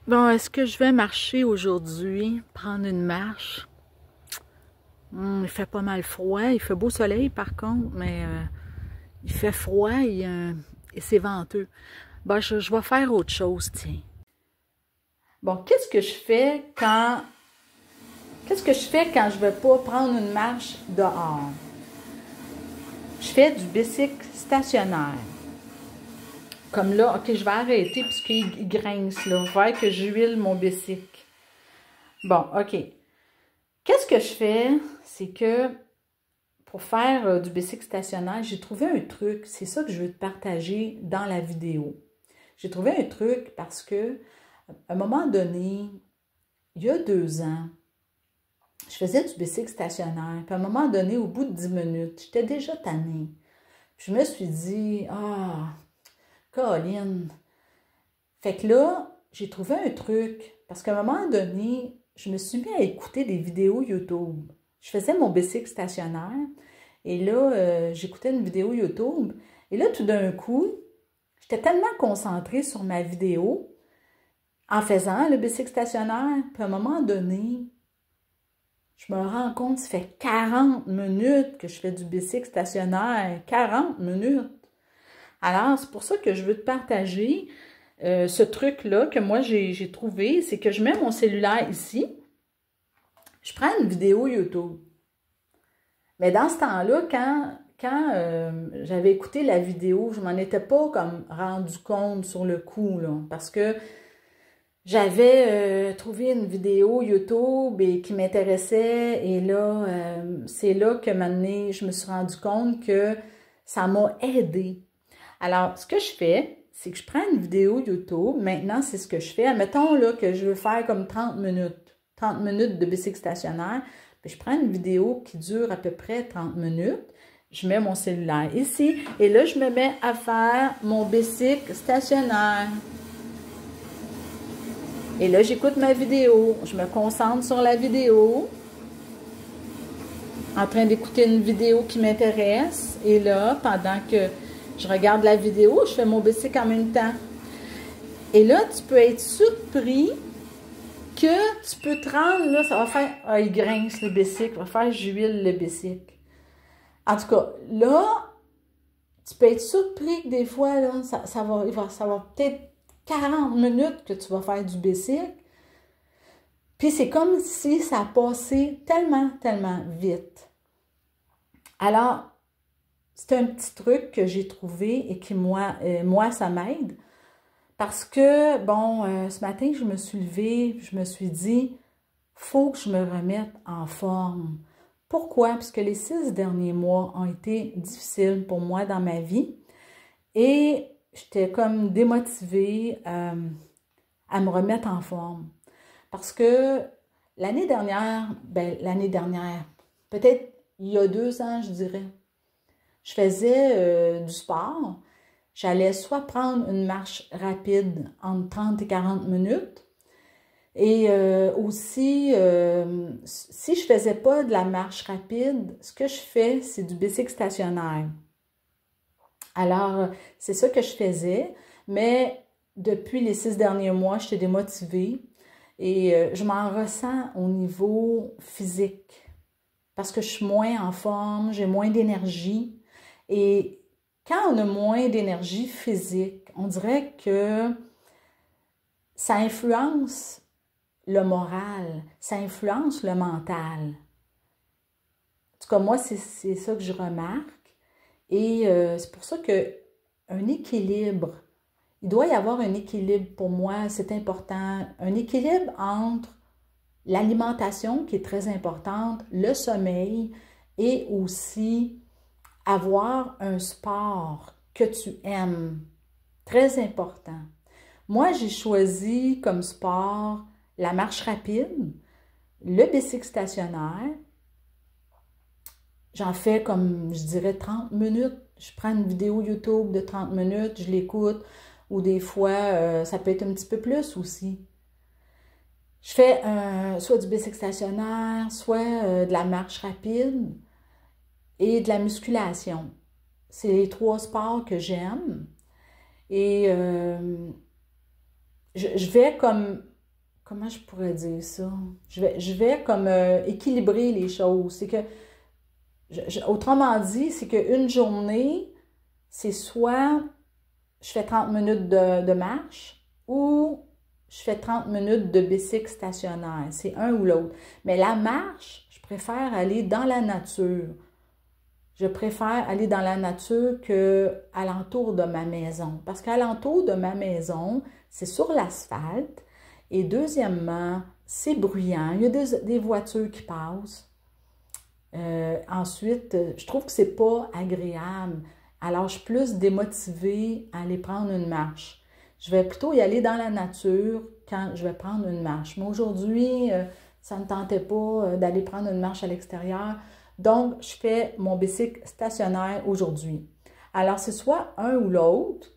Bon, est-ce que je vais marcher aujourd'hui, prendre une marche? Il fait pas mal froid, il fait beau soleil par contre, mais il fait froid et c'est venteux. Bon, je vais faire autre chose, tiens. Bon, qu'est-ce que je fais quand je ne vais pas prendre une marche dehors? Je fais du bicycle stationnaire. Comme là, ok, je vais arrêter puisqu'il grince, là. Il va falloir que j'huile mon bicycle. Bon, ok. Qu'est-ce que je fais? C'est que pour faire du bicycle stationnaire, j'ai trouvé un truc. C'est ça que je veux te partager dans la vidéo. J'ai trouvé un truc parce que, à un moment donné, il y a 2 ans, je faisais du bicycle stationnaire. Puis à un moment donné, au bout de 10 minutes, j'étais déjà tannée. Puis je me suis dit, ah, Colline. Fait que là, j'ai trouvé un truc. Parce qu'à un moment donné, je me suis mis à écouter des vidéos YouTube. Je faisais mon bicycle stationnaire. Et là, j'écoutais une vidéo YouTube. Et là, tout d'un coup, j'étais tellement concentrée sur ma vidéo en faisant le bicycle stationnaire. Puis à un moment donné, je me rends compte, ça fait 40 minutes que je fais du bicycle stationnaire. 40 minutes. Alors, c'est pour ça que je veux te partager ce truc-là que moi j'ai trouvé. C'est que je mets mon cellulaire ici. Je prends une vidéo YouTube. Mais dans ce temps-là, quand j'avais écouté la vidéo, je m'en étais pas comme rendu compte sur le coup, là, parce que j'avais trouvé une vidéo YouTube qui m'intéressait et là, c'est là que maintenant, je me suis rendu compte que ça m'a aidé. Alors, ce que je fais, c'est que je prends une vidéo YouTube. Maintenant, c'est ce que je fais. Admettons là, que je veux faire comme 30 minutes. 30 minutes de bicycle stationnaire. Puis je prends une vidéo qui dure à peu près 30 minutes. Je mets mon cellulaire ici. Et là, je me mets à faire mon bicycle stationnaire. Et là, j'écoute ma vidéo. Je me concentre sur la vidéo. En train d'écouter une vidéo qui m'intéresse. Et là, pendant que je regarde la vidéo, je fais mon bicycle en même temps. Et là, tu peux être surpris que tu peux te rendre, là, ça va faire, ah, il grince le bicycle, va faire, j'huile le bicycle. En tout cas, là, tu peux être surpris que des fois, là, ça va peut-être 40 minutes que tu vas faire du bicycle. Puis c'est comme si ça passait tellement, tellement vite. Alors, c'est un petit truc que j'ai trouvé et qui, moi ça m'aide. Parce que, bon, ce matin, je me suis levée, je me suis dit, faut que je me remette en forme. Pourquoi? Parce que les 6 derniers mois ont été difficiles pour moi dans ma vie. Et j'étais comme démotivée à me remettre en forme. Parce que l'année dernière, peut-être il y a 2 ans, je dirais, je faisais du sport. J'allais soit prendre une marche rapide entre 30 et 40 minutes. Et aussi, si je ne faisais pas de la marche rapide, ce que je fais, c'est du bicycle stationnaire. Alors, c'est ça que je faisais. Mais depuis les 6 derniers mois, j'étais démotivée. Et je m'en ressens au niveau physique. Parce que je suis moins en forme, j'ai moins d'énergie. Et quand on a moins d'énergie physique, on dirait que ça influence le moral, ça influence le mental. En tout cas, moi, c'est ça que je remarque. Et c'est pour ça qu'un équilibre, il doit y avoir un équilibre pour moi, c'est important. Un équilibre entre l'alimentation qui est très importante, le sommeil et aussi avoir un sport que tu aimes, très important. Moi, j'ai choisi comme sport la marche rapide, le bicycle stationnaire. J'en fais comme, je dirais, 30 minutes. Je prends une vidéo YouTube de 30 minutes, je l'écoute, ou des fois, ça peut être un petit peu plus aussi. Je fais soit du bicycle stationnaire, soit de la marche rapide et de la musculation. C'est les 3 sports que j'aime. Et je vais comme comment je pourrais dire ça? Je vais comme équilibrer les choses. C'est que, autrement dit, c'est qu'une journée, c'est soit je fais 30 minutes de marche ou je fais 30 minutes de bicycle stationnaire. C'est un ou l'autre. Mais la marche, je préfère aller dans la nature. Je préfère aller dans la nature qu'alentour de ma maison. Parce qu'alentour de ma maison, c'est sur l'asphalte. Et deuxièmement, c'est bruyant. Il y a des voitures qui passent. Ensuite, je trouve que c'est pas agréable. Alors, je suis plus démotivée à aller prendre une marche. Je vais plutôt y aller dans la nature quand je vais prendre une marche. Mais aujourd'hui, ça ne me tentait pas d'aller prendre une marche à l'extérieur. Donc, je fais mon bicycle stationnaire aujourd'hui. Alors, c'est soit un ou l'autre.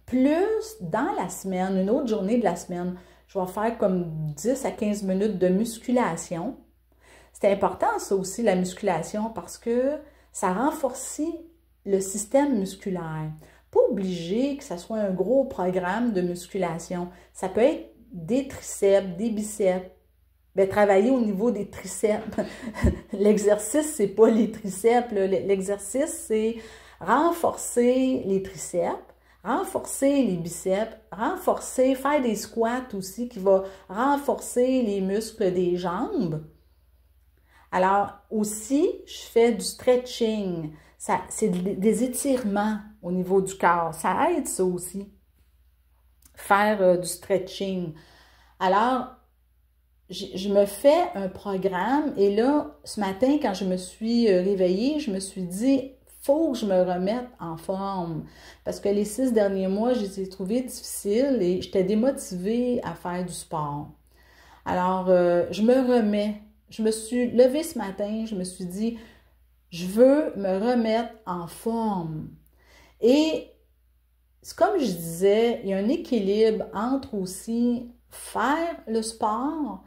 Plus, dans la semaine, une autre journée de la semaine, je vais faire comme 10 à 15 minutes de musculation. C'est important, ça aussi, la musculation, parce que ça renforce le système musculaire. Pas obligé que ce soit un gros programme de musculation. Ça peut être des triceps, des biceps. Bien, travailler au niveau des triceps. L'exercice, c'est pas les triceps. L'exercice, c'est renforcer les triceps, renforcer les biceps, renforcer, faire des squats aussi qui va renforcer les muscles des jambes. Alors, aussi, je fais du stretching. C'est des étirements au niveau du corps. Ça aide, ça aussi, faire du stretching. Alors, je me fais un programme et là, ce matin, quand je me suis réveillée, je me suis dit, faut que je me remette en forme. Parce que les 6 derniers mois, je les ai trouvés difficiles et j'étais démotivée à faire du sport. Alors, je me remets. Je me suis levée ce matin, je me suis dit, je veux me remettre en forme. Et comme je disais, il y a un équilibre entre aussi faire le sport,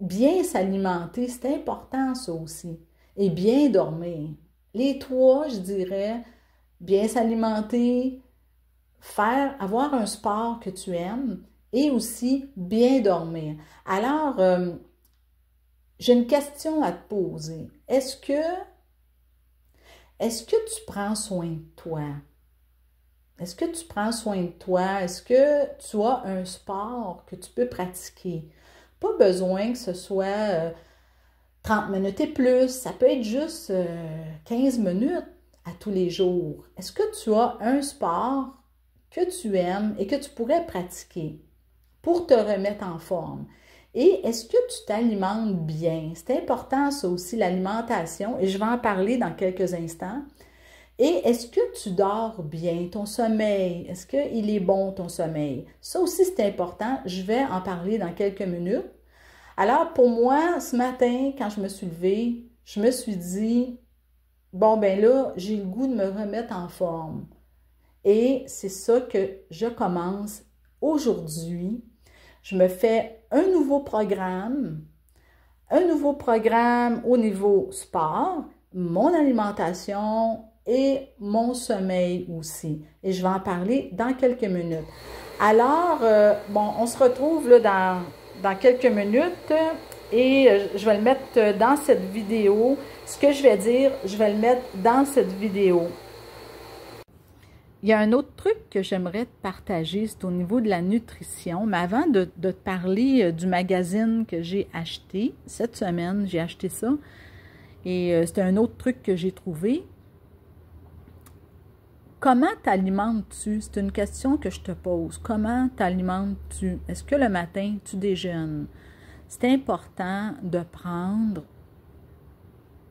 bien s'alimenter, c'est important ça aussi, et bien dormir. Les trois, je dirais, bien s'alimenter, avoir un sport que tu aimes et aussi bien dormir. Alors, j'ai une question à te poser. Est-ce que tu prends soin de toi? Est-ce que tu prends soin de toi? Est-ce que tu as un sport que tu peux pratiquer? Pas besoin que ce soit 30 minutes et plus. Ça peut être juste 15 minutes à tous les jours. Est-ce que tu as un sport que tu aimes et que tu pourrais pratiquer pour te remettre en forme? Et est-ce que tu t'alimentes bien? C'est important, ça aussi, l'alimentation, et je vais en parler dans quelques instants. Et est-ce que tu dors bien, ton sommeil? Est-ce qu'il est bon, ton sommeil? Ça aussi, c'est important. Je vais en parler dans quelques minutes. Alors, pour moi, ce matin, quand je me suis levée, je me suis dit, bon, ben là, j'ai le goût de me remettre en forme. Et c'est ça que je commence aujourd'hui. Je me fais un nouveau programme au niveau sport, mon alimentation et mon sommeil aussi. Et je vais en parler dans quelques minutes. Alors, bon, on se retrouve là dans quelques minutes et je vais le mettre dans cette vidéo. Ce que je vais dire, je vais le mettre dans cette vidéo. Il y a un autre truc que j'aimerais te partager, c'est au niveau de la nutrition. Mais avant de te parler du magazine que j'ai acheté, cette semaine, j'ai acheté ça. Et c'était un autre truc que j'ai trouvé. Comment t'alimentes-tu? C'est une question que je te pose. Comment t'alimentes-tu? Est-ce que le matin, tu déjeunes? C'est important de prendre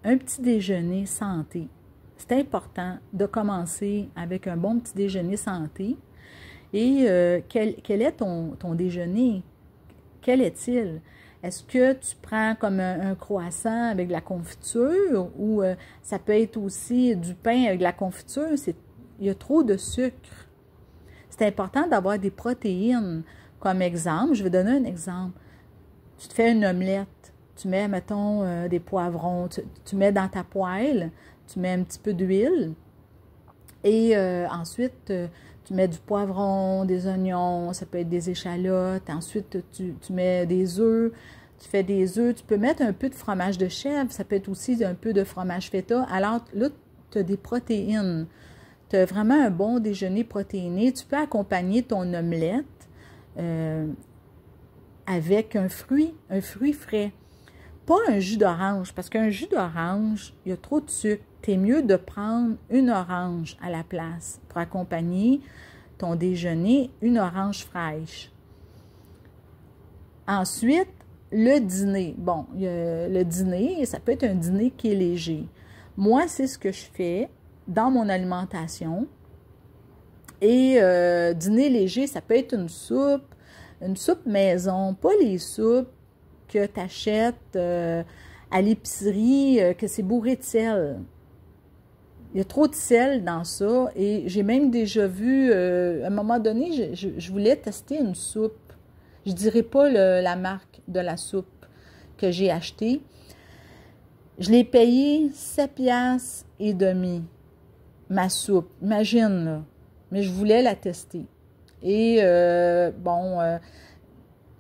un petit déjeuner santé. C'est important de commencer avec un bon petit déjeuner santé. Et quel est ton déjeuner? Quel est-il? Est-ce que tu prends comme un croissant avec de la confiture ou ça peut être aussi du pain avec de la confiture? Il y a trop de sucre. C'est important d'avoir des protéines. Comme exemple, je vais donner un exemple. Tu te fais une omelette, tu mets, mettons, des poivrons, tu mets dans ta poêle, tu mets un petit peu d'huile et ensuite, tu Tu mets du poivron, des oignons, ça peut être des échalotes. Ensuite, tu mets des œufs. Tu fais des œufs. Tu peux mettre un peu de fromage de chèvre. Ça peut être aussi un peu de fromage feta. Alors là, tu as des protéines. Tu as vraiment un bon déjeuner protéiné. Tu peux accompagner ton omelette avec un fruit frais. Pas un jus d'orange, parce qu'un jus d'orange, il y a trop de sucre. C'est mieux de prendre une orange à la place pour accompagner ton déjeuner, une orange fraîche. Ensuite, le dîner. Bon, le dîner, ça peut être un dîner qui est léger. Moi, c'est ce que je fais dans mon alimentation. Et dîner léger, ça peut être une soupe maison, pas les soupes que tu achètes à l'épicerie, que c'est bourré de sel. Il y a trop de sel dans ça et j'ai même déjà vu, à un moment donné, je voulais tester une soupe. Je ne dirais pas la marque de la soupe que j'ai achetée. Je l'ai payé 7,5 $, ma soupe. Imagine, là. Mais je voulais la tester. Et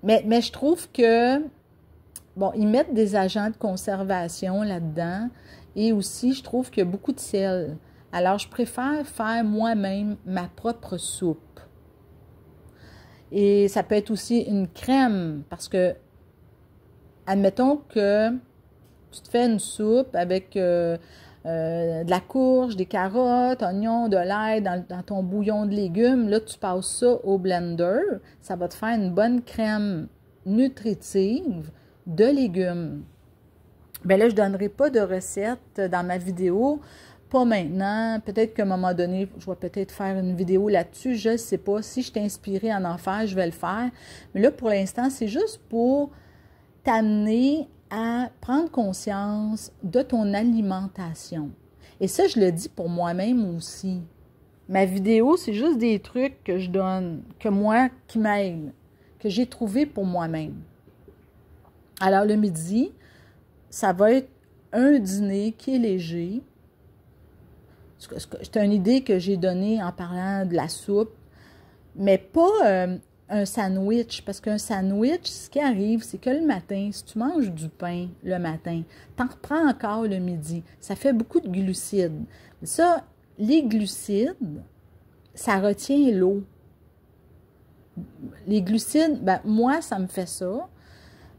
mais je trouve que, bon, ils mettent des agents de conservation là-dedans. Et aussi, je trouve qu'il y a beaucoup de sel. Alors, je préfère faire moi-même ma propre soupe. Et ça peut être aussi une crème, parce que, admettons que tu te fais une soupe avec de la courge, des carottes, oignons, de l'ail dans ton bouillon de légumes. Là, tu passes ça au blender. Ça va te faire une bonne crème nutritive de légumes. Bien là, je ne donnerai pas de recette dans ma vidéo, pas maintenant. Peut-être qu'à un moment donné, je vais peut-être faire une vidéo là-dessus, je ne sais pas. Si je t'ai inspiré à en faire, je vais le faire. Mais là, pour l'instant, c'est juste pour t'amener à prendre conscience de ton alimentation. Et ça, je le dis pour moi-même aussi. Ma vidéo, c'est juste des trucs que je donne, que moi, qui m'aident, que j'ai trouvé pour moi-même. Alors, le midi, ça va être un dîner qui est léger. C'est une idée que j'ai donnée en parlant de la soupe, mais pas un sandwich, parce qu'un sandwich, ce qui arrive, c'est que le matin, si tu manges du pain le matin, t'en reprends encore le midi. Ça fait beaucoup de glucides. Ça, les glucides, ça retient l'eau. Les glucides, ben, moi, ça me fait ça.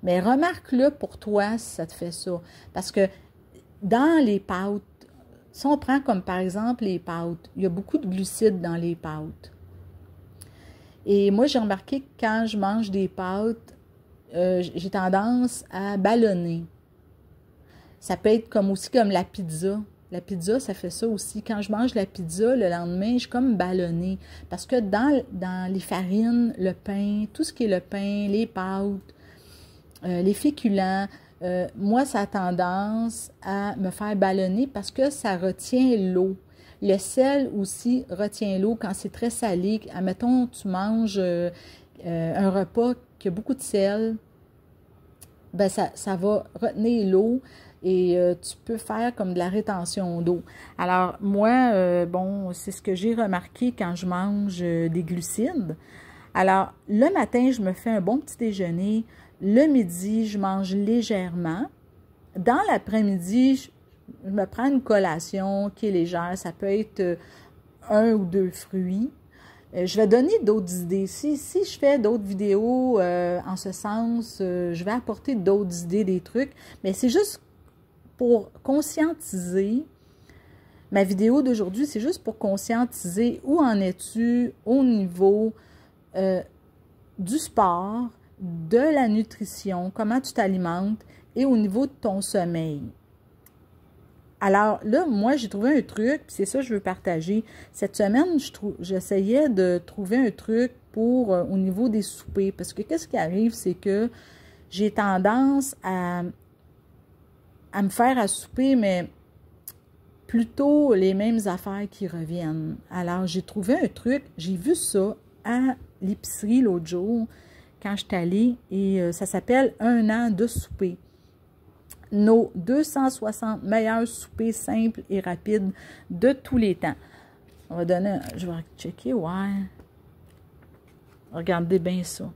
Mais remarque-le pour toi si ça te fait ça. Parce que dans les pâtes, si on prend comme par exemple les pâtes, il y a beaucoup de glucides dans les pâtes. Et moi, j'ai remarqué que quand je mange des pâtes, j'ai tendance à ballonner. Ça peut être aussi comme la pizza. La pizza, ça fait ça aussi. Quand je mange la pizza, le lendemain, je suis comme ballonnée. Parce que dans les farines, le pain, tout ce qui est le pain, les pâtes, les féculents, moi, ça a tendance à me faire ballonner parce que ça retient l'eau. Le sel aussi retient l'eau quand c'est très salé. Admettons, tu manges un repas qui a beaucoup de sel, ben ça va retenir l'eau et tu peux faire comme de la rétention d'eau. Alors, moi, bon, c'est ce que j'ai remarqué quand je mange des glucides. Alors, le matin, je me fais un bon petit déjeuner. Le midi, je mange légèrement. Dans l'après-midi, je me prends une collation qui est légère. Ça peut être 1 ou 2 fruits. Je vais donner d'autres idées. Si je fais d'autres vidéos en ce sens, je vais apporter d'autres idées, des trucs. Mais c'est juste pour conscientiser. Ma vidéo d'aujourd'hui, c'est juste pour conscientiser où en es-tu au niveau du sport, de la nutrition, comment tu t'alimentes et au niveau de ton sommeil. Alors là, moi, j'ai trouvé un truc, puis c'est ça que je veux partager. Cette semaine, j'essayais de trouver un truc pour au niveau des soupers. Parce que qu'est-ce qui arrive, c'est que j'ai tendance à me faire à souper, mais plutôt les mêmes affaires qui reviennent. Alors, j'ai trouvé un truc, j'ai vu ça à l'épicerie l'autre jour, quand je suis allée, et ça s'appelle « 1 an de souper ». Nos 260 meilleurs soupers simples et rapides de tous les temps. On va donner... Je vais checker, ouais. Regardez bien ça.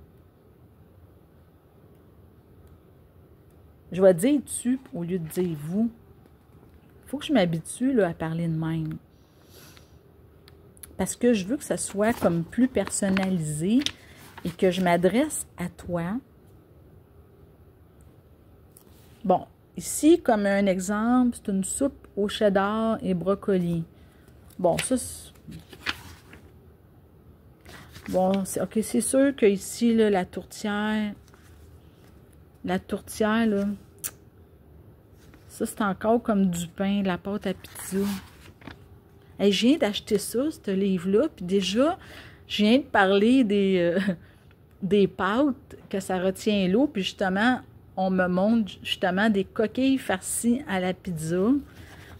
Je vais dire tu au lieu de dire vous. Il faut que je m'habitue là, à parler de même. Parce que je veux que ça soit comme plus personnalisé et que je m'adresse à toi. Bon, ici, comme un exemple, c'est une soupe au cheddar et brocoli. Bon, ça, c'est... Bon, OK, c'est sûr que ici, là, la tourtière, là, ça, c'est encore comme du pain, de la pâte à pizza. Hey, je viens d'acheter ça, ce livre-là, puis déjà, je viens de parler des pâtes, que ça retient l'eau, puis justement, on me montre justement des coquilles farcies à la pizza,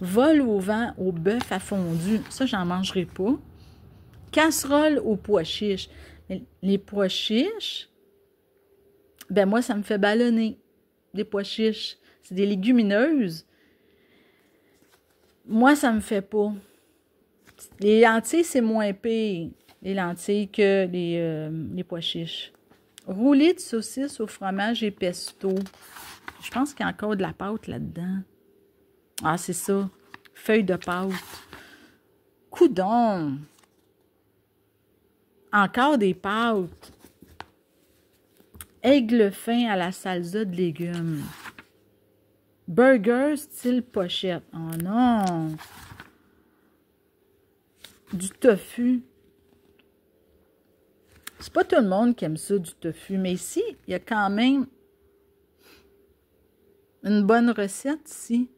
vol au vent au bœuf à fondu. Ça, j'en mangerai pas. Casserole aux pois chiches. Les pois chiches, ben moi, ça me fait ballonner, des pois chiches. C'est des légumineuses. Moi, ça me fait pas. Les lentilles, c'est moins pire, les lentilles, que les pois chiches. Roulé de saucisse au fromage et pesto. Je pense qu'il y a encore de la pâte là-dedans. Ah, c'est ça. Feuille de pâte. Coudon. Encore des pâtes. Aigle fin à la salsa de légumes. Burger style pochette. Oh non! Du tofu. C'est pas tout le monde qui aime ça, du tofu. Mais ici, il y a quand même une bonne recette ici.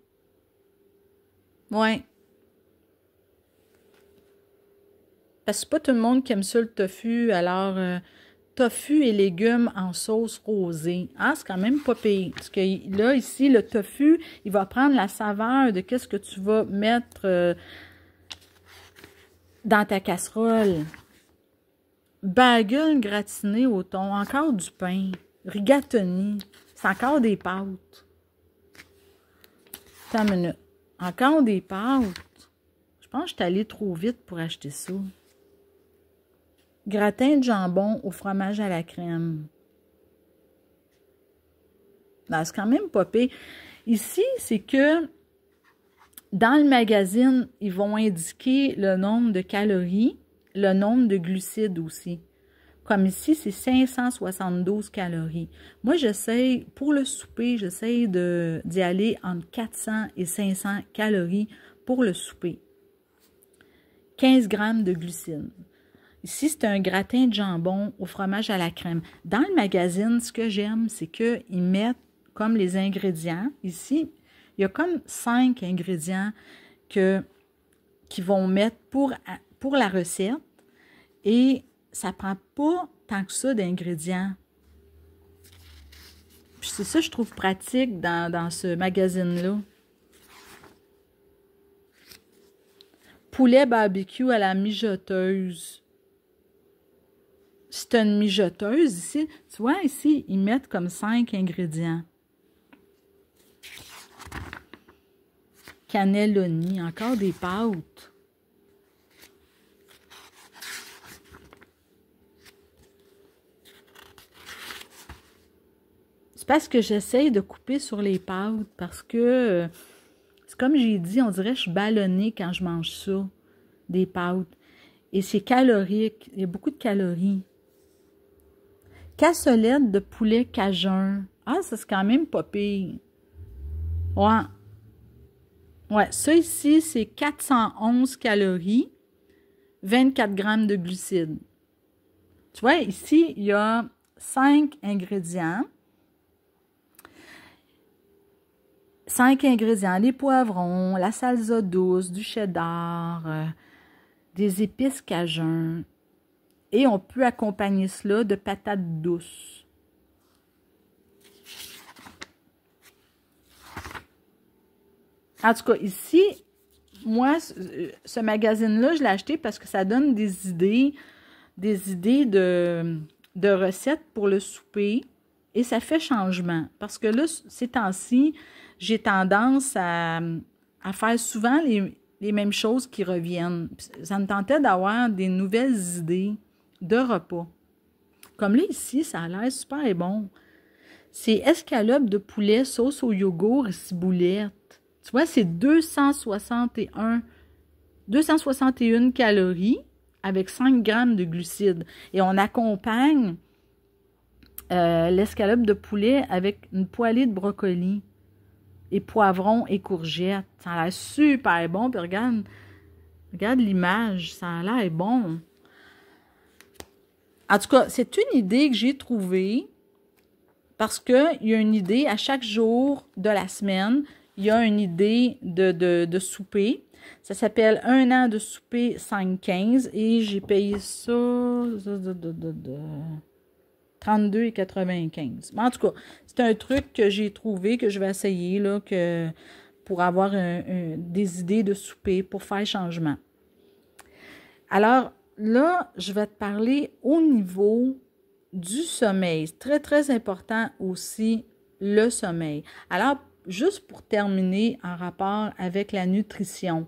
Ouais. Parce que c'est pas tout le monde qui aime ça, le tofu. Alors, tofu et légumes en sauce rosée. Ah, c'est quand même pas pire. Parce que là, ici, le tofu, il va prendre la saveur de qu'est-ce que tu vas mettre dans ta casserole. Bagel gratiné au thon. Encore du pain. Rigatoni. C'est encore des pâtes. Attends une minute. Encore des pâtes. Je pense que je suis allée trop vite pour acheter ça. Gratin de jambon au fromage à la crème. Non, c'est quand même pas pire. Ici, c'est que dans le magazine, ils vont indiquer le nombre de calories, le nombre de glucides aussi. Comme ici, c'est 572 calories. Moi, j'essaie, pour le souper, j'essaie d'y aller entre 400 et 500 calories pour le souper. 15 grammes de glucides. Ici, c'est un gratin de jambon au fromage à la crème. Dans le magazine, ce que j'aime, c'est qu'ils mettent comme les ingrédients. Ici, il y a comme 5 ingrédients qu'ils vont mettre pour la recette. Et ça ne prend pas tant que ça d'ingrédients. C'est ça que je trouve pratique dans ce magazine-là. Poulet barbecue à la mijoteuse. C'est une mijoteuse ici. Tu vois, ici, ils mettent comme 5 ingrédients. Cannelloni, encore des pâtes. C'est parce que j'essaye de couper sur les pâtes parce que, c'est comme j'ai dit, on dirait que je suis ballonnée quand je mange ça, des pâtes. Et c'est calorique, il y a beaucoup de calories. Cassolette de poulet cajun. Ah, ça c'est quand même pas pire. Ouais. Ouais, ça ici, c'est 411 calories, 24 grammes de glucides. Tu vois, ici, il y a 5 ingrédients. 5 ingrédients, les poivrons, la salsa douce, du cheddar, des épices cajun. Et on peut accompagner cela de patates douces. En tout cas, ici, moi, ce magazine-là, je l'ai acheté parce que ça donne des idées de recettes pour le souper. Et ça fait changement. Parce que là, ces temps-ci, j'ai tendance à faire souvent les mêmes choses qui reviennent. Ça me tentait d'avoir des nouvelles idées de repas. Comme là, ici, ça a l'air super bon. C'est escalope de poulet, sauce au yogourt et ciboulette. Tu vois, c'est 261 calories avec 5 grammes de glucides. Et on accompagne l'escalope de poulet avec une poêlée de brocoli et poivrons et courgettes. Ça a l'air super bon. Puis regarde l'image, ça a l'air bon. En tout cas, c'est une idée que j'ai trouvée parce qu'il y a une idée à chaque jour de la semaine. Il y a une idée de souper. Ça s'appelle 1 an de souper 5,15 et j'ai payé ça 32,95. En tout cas, c'est un truc que j'ai trouvé, que je vais essayer là, pour avoir des idées de souper, pour faire changement. Alors, là, je vais te parler au niveau du sommeil. C'est très, très important aussi, le sommeil. Alors, juste pour terminer en rapport avec la nutrition,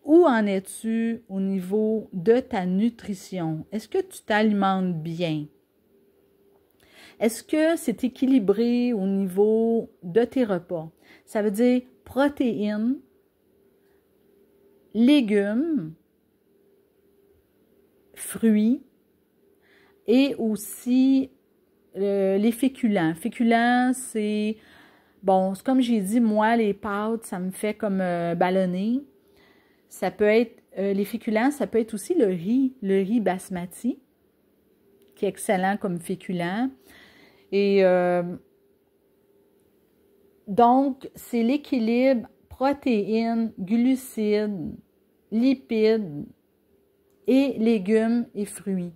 où en es-tu au niveau de ta nutrition? Est-ce que tu t'alimentes bien? Est-ce que c'est équilibré au niveau de tes repas? Ça veut dire protéines, légumes, fruits et aussi les féculents. Féculents, c'est, bon, comme j'ai dit, moi, les pâtes, ça me fait comme ballonner. Ça peut être, les féculents, ça peut être aussi le riz basmati, qui est excellent comme féculent. Et donc, c'est l'équilibre protéines, glucides, lipides et légumes et fruits.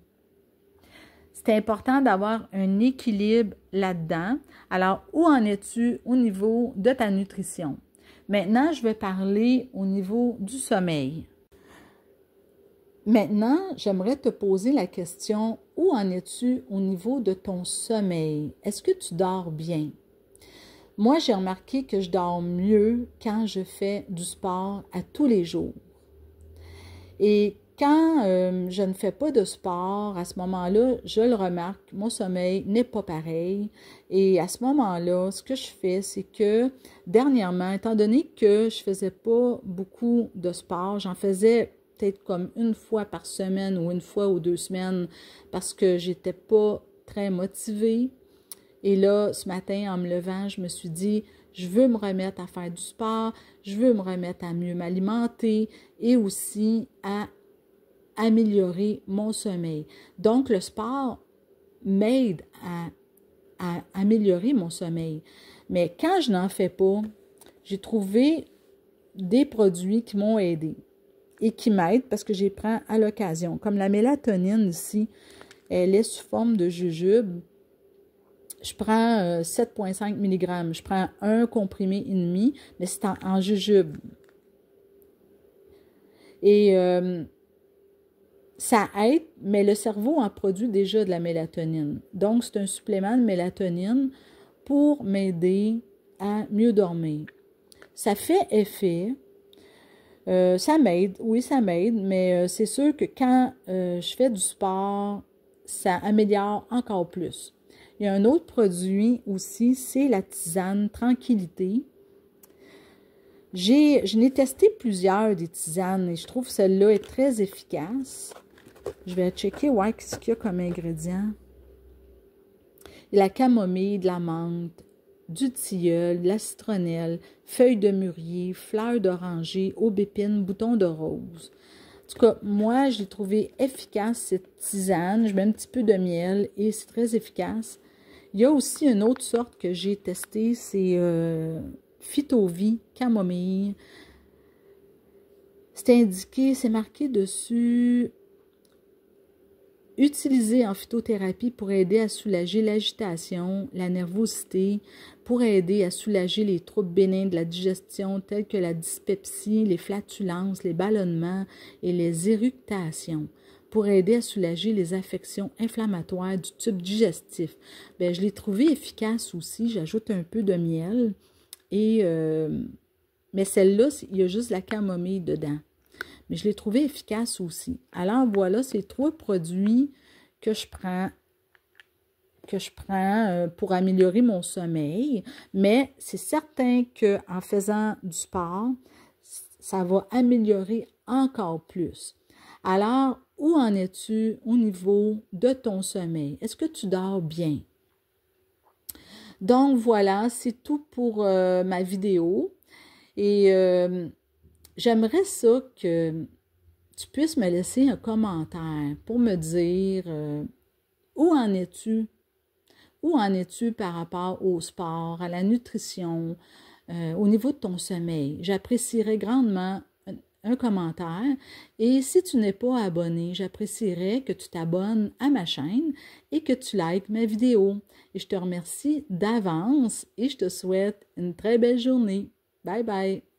C'est important d'avoir un équilibre là-dedans. Alors, où en es-tu au niveau de ta nutrition? Maintenant, je vais parler au niveau du sommeil. Maintenant, j'aimerais te poser la question, où en es-tu au niveau de ton sommeil? Est-ce que tu dors bien? Moi, j'ai remarqué que je dors mieux quand je fais du sport à tous les jours. Et quand je ne fais pas de sport, à ce moment-là, je le remarque, mon sommeil n'est pas pareil. Et à ce moment-là, ce que je fais, c'est que dernièrement, étant donné que je ne faisais pas beaucoup de sport, j'en faisais peut-être comme une fois par semaine ou une fois ou 2 semaines parce que j'étais pas très motivée. Et là, ce matin, en me levant, je me suis dit, je veux me remettre à faire du sport, je veux me remettre à mieux m'alimenter et aussi à améliorer mon sommeil. Donc, le sport m'aide à améliorer mon sommeil. Mais quand je n'en fais pas, j'ai trouvé des produits qui m'ont aidé et qui m'aident parce que j'y prends à l'occasion. Comme la mélatonine ici, elle est sous forme de jujube. Je prends 7,5 mg. Je prends un comprimé et demi, mais c'est en jujube. Et ça aide, mais le cerveau en produit déjà de la mélatonine. Donc, c'est un supplément de mélatonine pour m'aider à mieux dormir. Ça fait effet. Ça m'aide, oui, ça m'aide, mais c'est sûr que quand je fais du sport, ça améliore encore plus. Il y a un autre produit aussi, c'est la tisane Tranquillité. Je n'ai testé plusieurs des tisanes et je trouve que celle-là est très efficace. Je vais checker ce qu'il y a comme ingrédients. Il y a la camomille, de la menthe, du tilleul, de la citronnelle, feuilles de mûrier, fleurs d'oranger, aubépine, boutons de rose. En tout cas, moi, je l'ai trouvé efficace, cette tisane. Je mets un petit peu de miel et c'est très efficace. Il y a aussi une autre sorte que j'ai testée, c'est Phytovie, camomille. C'est indiqué, c'est marqué dessus, utilisé en phytothérapie pour aider à soulager l'agitation, la nervosité, pour aider à soulager les troubles bénins de la digestion tels que la dyspepsie, les flatulences, les ballonnements et les éructations, pour aider à soulager les affections inflammatoires du tube digestif. Bien, je l'ai trouvé efficace aussi. J'ajoute un peu de miel et Mais celle-là, il y a juste la camomille dedans. Mais je l'ai trouvé efficace aussi. Alors voilà, ces 3 produits que je prends pour améliorer mon sommeil. Mais c'est certain qu'en faisant du sport, ça va améliorer encore plus. Alors, où en es-tu au niveau de ton sommeil? Est-ce que tu dors bien? Donc voilà, c'est tout pour ma vidéo. Et j'aimerais ça que tu puisses me laisser un commentaire pour me dire où en es-tu? Où en es-tu par rapport au sport, à la nutrition, au niveau de ton sommeil? J'apprécierais grandement un commentaire. Et si tu n'es pas abonné, j'apprécierais que tu t'abonnes à ma chaîne et que tu likes ma vidéo. Et je te remercie d'avance et je te souhaite une très belle journée. Bye bye!